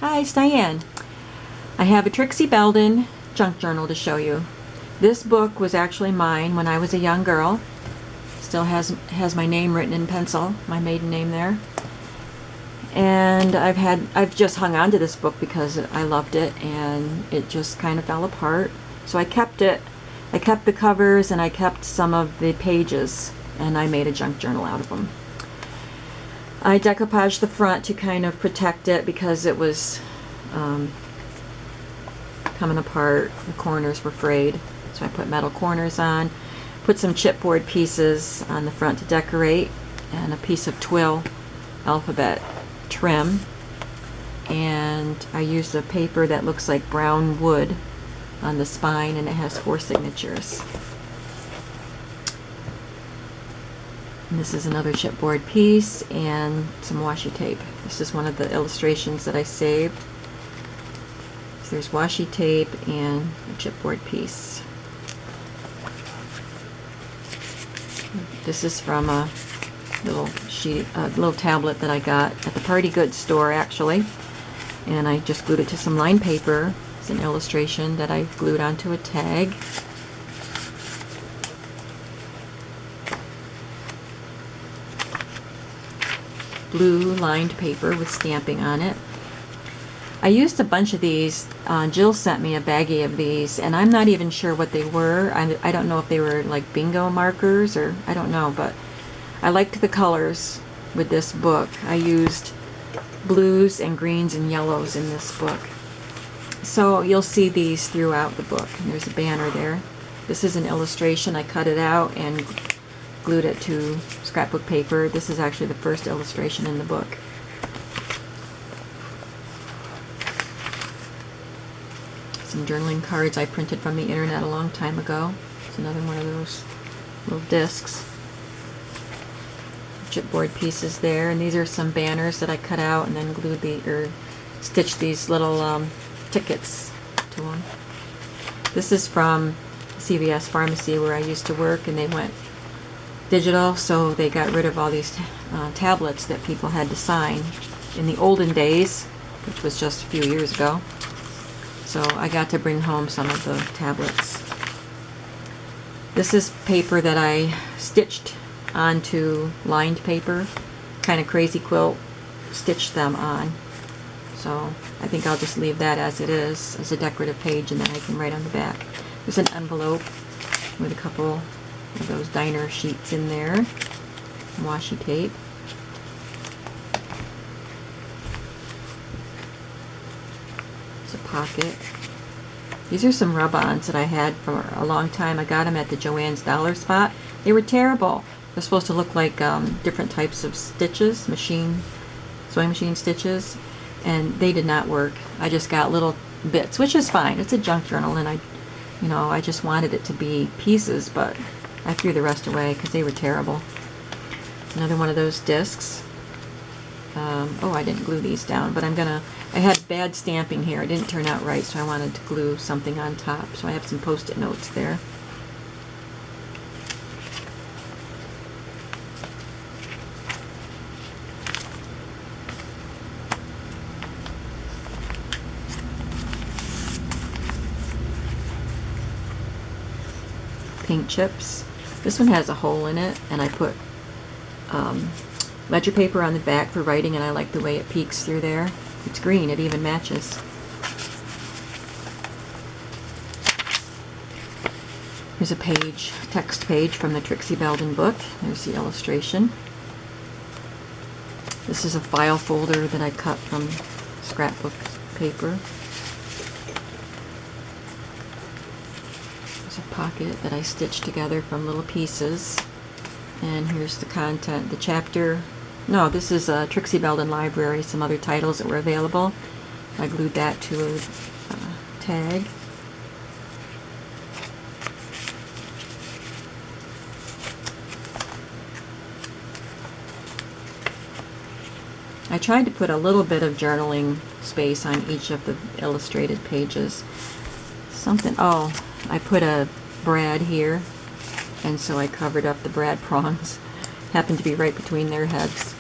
Hi, it's Diane. I have a Trixie Belden junk journal to show you. This book was actually mine when I was a young girl. Still has my name written in pencil, my maiden name there. And I've just hung on to this book because I loved it, and it just kind of fell apart. So I kept it. I kept the covers and I kept some of the pages, and I made a junk journal out of them. I decoupaged the front to kind of protect it because it was coming apart. The corners were frayed, so I put metal corners on. Put some chipboard pieces on the front to decorate, and a piece of twill alphabet trim. And I used a paper that looks like brown wood on the spine, and it has 4 signatures. And this is another chipboard piece and some washi tape. This is one of the illustrations that I saved. So there's washi tape and a chipboard piece. This is from a little tablet that I got at the Party Goods store, actually. And I just glued it to some lined paper. It's an illustration that I glued onto a tag. Blue lined paper with stamping on it. I used a bunch of these. Jill sent me a baggie of these, and I'm not even sure what they were. I don't know if they were like bingo markers, or I don't know, but I liked the colors with this book. I used blues and greens and yellows in this book. So you'll see these throughout the book. And there's a banner there. This is an illustration. I cut it out and glued it to scrapbook paper. This is actually the first illustration in the book. Some journaling cards I printed from the internet a long time ago. It's another one of those little discs. Chipboard pieces there, and these are some banners that I cut out and then stitched these little tickets to them. This is from CVS Pharmacy where I used to work, and they went digital, so they got rid of all these tablets that people had to sign in the olden days, which was just a few years ago. So I got to bring home some of the tablets. This is paper that I stitched onto lined paper, kind of crazy quilt, stitched them on. So I think I'll just leave that as it is, as a decorative page, and then I can write on the back. There's an envelope with a couple of those diner sheets in there, washi tape. It's a pocket. These are some rub-ons that I had for a long time. I got them at the Joann's Dollar Spot. They were terrible. They're supposed to look like different types of stitches, sewing machine stitches, and they did not work. I just got little bits, which is fine. It's a junk journal, and I just wanted it to be pieces, but I threw the rest away because they were terrible. Another one of those discs. Oh, I didn't glue these down, but I had bad stamping here. It didn't turn out right, so I wanted to glue something on top. So I have some post-it notes there. Paint chips. This one has a hole in it, and I put ledger paper on the back for writing, and I like the way it peeks through there. It's green, it even matches. Here's a page, text page from the Trixie Belden book. There's the illustration. This is a file folder that I cut from scrapbook paper. There's a pocket that I stitched together from little pieces. And here's the content, the chapter. No, this is a Trixie Belden library, some other titles that were available. I glued that to a tag. I tried to put a little bit of journaling space on each of the illustrated pages. Oh, I put a brad here, and so I covered up the brad prongs. Happened to be right between their heads.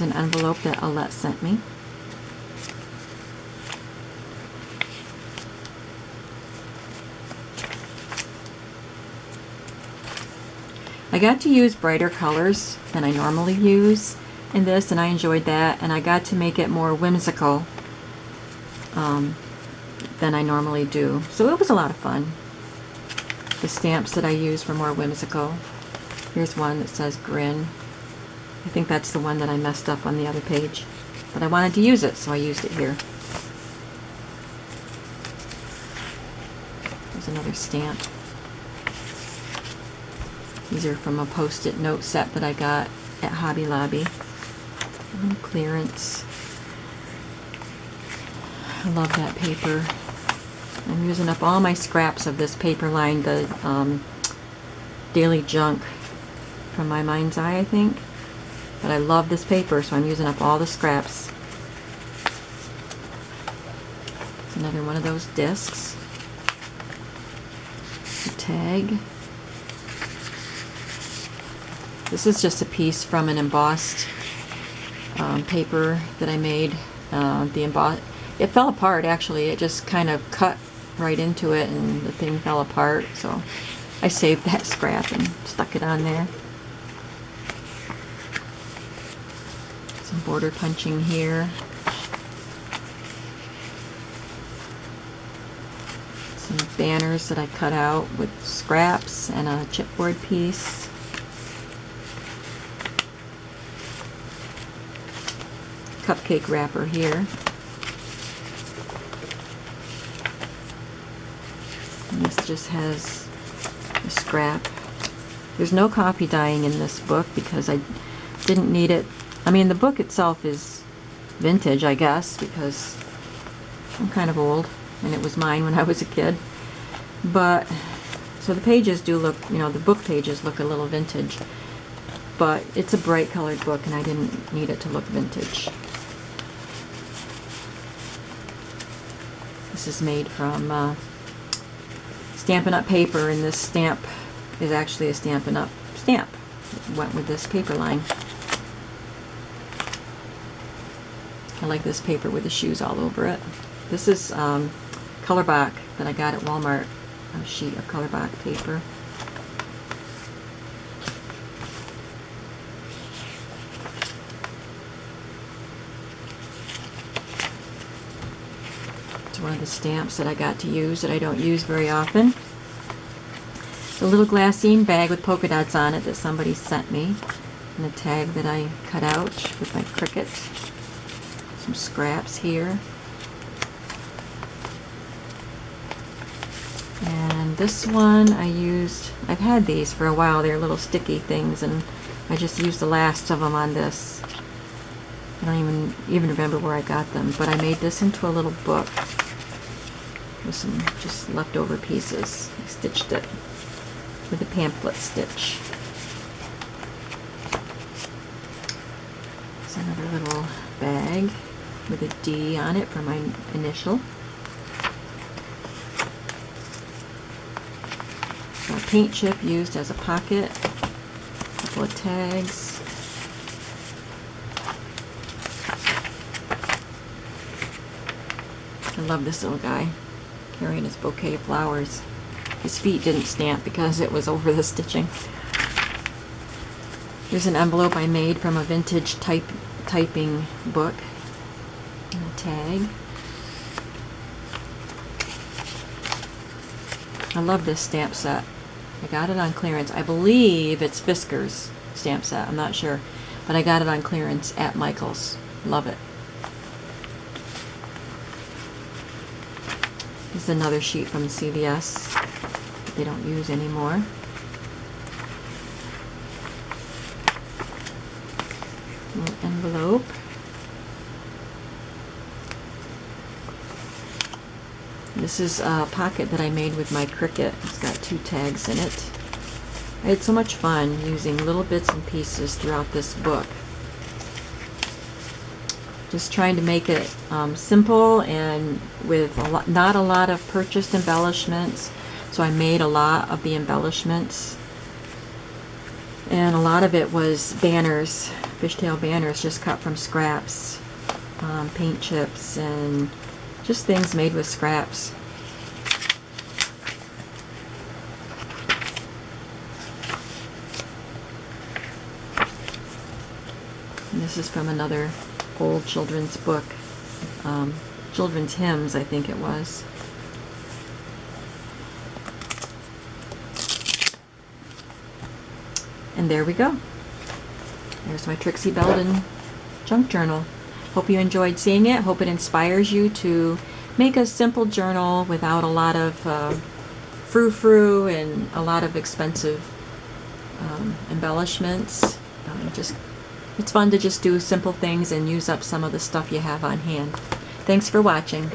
Here's an envelope that Alette sent me. I got to use brighter colors than I normally use in this, and I enjoyed that, and I got to make it more whimsical than I normally do. So it was a lot of fun. The stamps that I use were more whimsical. Here's one that says grin. I think that's the one that I messed up on the other page, but I wanted to use it, so I used it here. There's another stamp. These are from a post-it note set that I got at Hobby Lobby. Clearance. I love that paper. I'm using up all my scraps of this paper line, the Daily Junk from my Mind's Eye, I think. But I love this paper, so I'm using up all the scraps. It's another one of those discs. A tag. This is just a piece from an embossed paper that I made. It fell apart, actually. It just kind of cut right into it and the thing fell apart, so I saved that scrap and stuck it on there. Some border punching here. Some banners that I cut out with scraps and a chipboard piece. Cupcake wrapper here. And this just has a scrap. There's no copy dyeing in this book because I didn't need it. I mean, the book itself is vintage, I guess, because I'm kind of old and it was mine when I was a kid. But, so the pages do look, you know, the book pages look a little vintage. But it's a bright colored book and I didn't need it to look vintage. This is made from Stampin' Up! Paper, and this stamp is actually a Stampin' Up! Stamp. It went with this paper line. I like this paper with the shoes all over it. This is Colorbach that I got at Walmart, a sheet of Colorbach paper. One of the stamps that I got to use that I don't use very often. The little glassine bag with polka dots on it that somebody sent me, and a tag that I cut out with my Cricut. Some scraps here. And this one I used, I've had these for a while, they're little sticky things, and I just used the last of them on this. I don't even remember where I got them, but I made this into a little book with some just leftover pieces. I stitched it with a pamphlet stitch. It's another little bag with a D on it for my initial. A paint chip used as a pocket. A couple of tags. I love this little guy carrying his bouquet of flowers. His feet didn't stamp because it was over the stitching. Here's an envelope I made from a vintage typing book. And a tag. I love this stamp set. I got it on clearance. I believe it's Fisker's stamp set. I'm not sure. But I got it on clearance at Michael's. Love it. This is another sheet from CVS that they don't use anymore. Little envelope. This is a pocket that I made with my Cricut. It's got 2 tags in it. I had so much fun using little bits and pieces throughout this book. Just trying to make it simple and with not a lot of purchased embellishments. So I made a lot of the embellishments. And a lot of it was banners fishtail banners just cut from scraps, paint chips, and just things made with scraps. And this is from another old children's book, children's hymns, I think it was. And there we go. There's my Trixie Belden junk journal. Hope you enjoyed seeing it. Hope it inspires you to make a simple journal without a lot of frou-frou and a lot of expensive embellishments. It's fun to just do simple things and use up some of the stuff you have on hand. Thanks for watching.